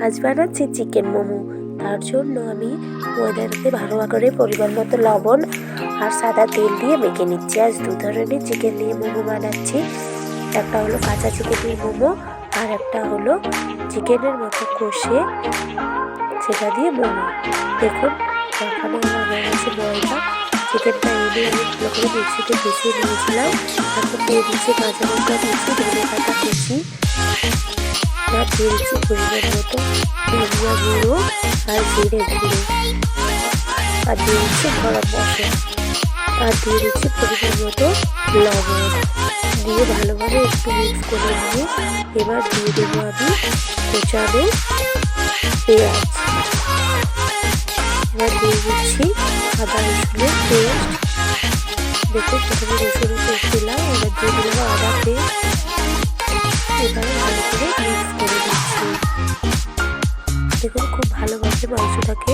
আজ বানাচ্ছি চিকেন মোমো। তার জন্য আমি ময়দাটাতে ভালো করে পরিমাণ মতো লবণ আর সাদা তেল দিয়ে মেখে নিচ্ছি। আজ দু ধরনের চিকেন দিয়ে মোমো বানাচ্ছি। একটা হলো কাঁচা চিকেনের মোমো আর একটা হলো চিকেনের মতো কষে সেটা দিয়ে মোমো। দেখুন মাখানো হয়ে গেছে ময়দা। চিকেনটা এনে আমি ভালো করে মিক্সিতে পিষিয়ে নিয়েছিলাম। এখন দিয়ে দিচ্ছি কাঁচা লঙ্কা কুচি, ধনে পাতা কুচি, আর দিয়ে দিচ্ছি পরিমাণ মতো ধনিয়া গুঁড়ো আর জিরে গুঁড়ো, আর দিয়ে দিচ্ছি গরম মশলা, আর দিয়ে দিচ্ছি পরিমাণ মতো লবণ। দিয়ে ভালোভাবে একটু মিক্স করে নিয়ে এবার দিয়ে দেবো আমি কোচানো পেঁয়াজ। এবার দিয়ে দিচ্ছি আদা রসুনের পেস্ট। দেখুন প্রথমে রসুনের পেস্ট দিলাম, এবার দিয়ে দিলাম আদা পেস্ট। এবারে ভালো করে মিক্স করে দিচ্ছি। দেখুন খুব ভালোভাবে মাংসটাকে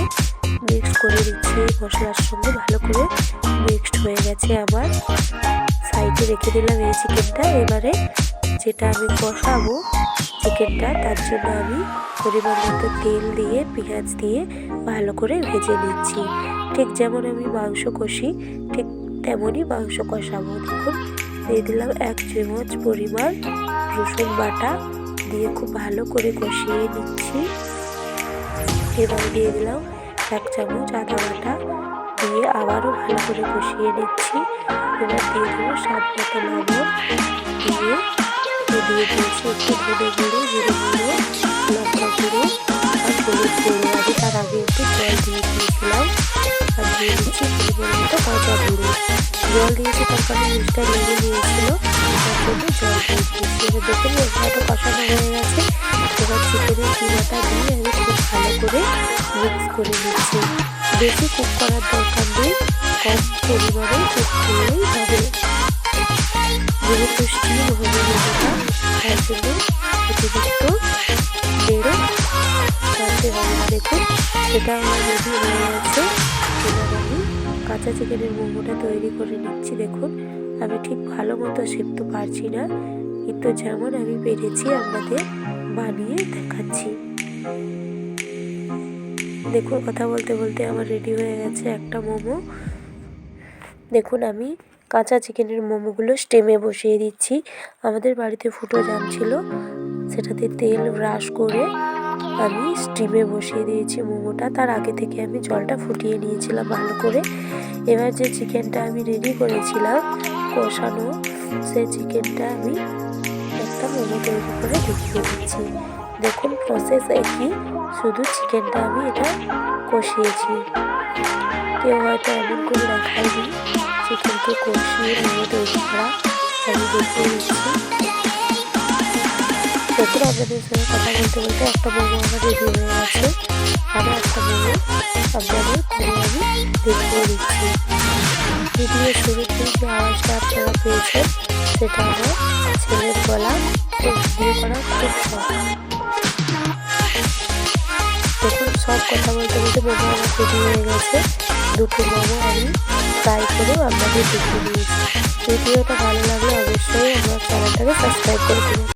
মিক্স করে দিচ্ছি মশলার সঙ্গে। ভালো করে মিক্সড হয়ে গেছে আমার। সাইডে রেখে দিলাম এই চিকেনটা। এবারে যেটা আমি কষাবো চিকেনটা, তার জন্য আমি পরিমাণ মতো তেল দিয়ে পেঁয়াজ দিয়ে ভালো করে ভেজে নিচ্ছি। ঠিক যেমন আমি মাংস কষি ঠিক তেমনই মাংস কষাবো। দেখুন দিয়ে দিলাম 1 চামচ পরিমাণ রসুন বাটা, দিয়ে খুব ভালো করে কষিয়ে নিচ্ছি। এবার দিয়ে দিলাম 1 চামচ আদা বাটা, দিয়ে আবারও ভালো করে কষিয়ে নিচ্ছি। এবার দিয়ে দেবো স্বাদ মতো লবণ, দিয়ে দিয়েছি একটু ধনে গুঁড়ো, জিরে গুঁড়ো, লঙ্কা গুঁড়ো আর হলুদ গুঁড়ো। আমি তার আগে একটু জল দিয়ে দিয়েছিলাম। আর দিয়ে দিচ্ছি পরিমাণ মতো কাঁচা গুঁড়ো। জল দিয়েছি তার কারণে জিনিসটা লেগে নিয়েছিল, তার জন্য জল দিয়ে দিয়েছি। এবার দেখুন মশলাটা কষানো হয়ে গেছে। এবার চিকেনের কিমাটা দিয়ে আমি খুব ভালো করে মিক্স করে নিচ্ছি। বেশি কুক করার দরকার নেই, কম পরিমাণে কুক করলেই হবে। যেহেতু স্টিম হবে মোমোটা, তার জন্য অতিরিক্ত বেড়ে রাখতে হবে না। দেখুন সেটা আমার রেডি হয়ে গেছে। এবার আমি কাঁচা চিকেনের মোমোটা তৈরি করে নিচ্ছি। দেখুন আমি ঠিক ভালো মতো শেপতে পারছি না, কিন্তু যেমন আমি পেরেছি আপনাদের বানিয়ে দেখাচ্ছি। দেখুন কথা বলতে বলতে আমার রেডি হয়ে গেছে একটা মোমো। দেখুন আমি কাঁচা চিকেনের মোমোগুলো স্টিমে বসিয়ে দিচ্ছি। আমাদের বাড়িতে ফুটো জাম ছিল, সেটাতে তেল ব্রাশ করে আমি স্টিমে বসিয়ে দিয়েছি মোমোটা। তার আগে থেকে আমি জলটা ফুটিয়ে নিয়েছিলাম ভালো করে। এবার যে চিকেনটা আমি রেডি করেছিলাম কষানো, সেই চিকেনটা আমি একটা মোমো তৈরি করে দেখিয়ে দিচ্ছি। দেখুন প্রসেস একই, শুধু চিকেনটা আমি এটা কষিয়েছি। কেউ হয়তো এমন করে দেখায়নি চিকেনকে কষিয়ে মোমো তৈরি করা, আমি দেখিয়ে দিচ্ছি। দেখুন আপনাদের সঙ্গে কথা বলতে বলতে একটা মোমো আমার রেডি হয়ে গেছে। আরও একটা মোমো আপনাদের করে আমি দেখিয়ে দিচ্ছি। ভিডিও শুরুতে যে আওয়াজটা আপনারা পেয়েছেন সেটা আমার ছেলের গলা, ভিডিও করা খুব শখ। দেখুন সব কথা বলতে বলতে মোমো আমার রেডি হয়ে গেছে। দুটো মোমো আমি ফ্রাই করেও আপনাদের দেখিয়ে দিয়েছি। ভিডিওটা ভালো লাগলে অবশ্যই আমার চ্যানেলটাকে সাবস্ক্রাইব করে দিন।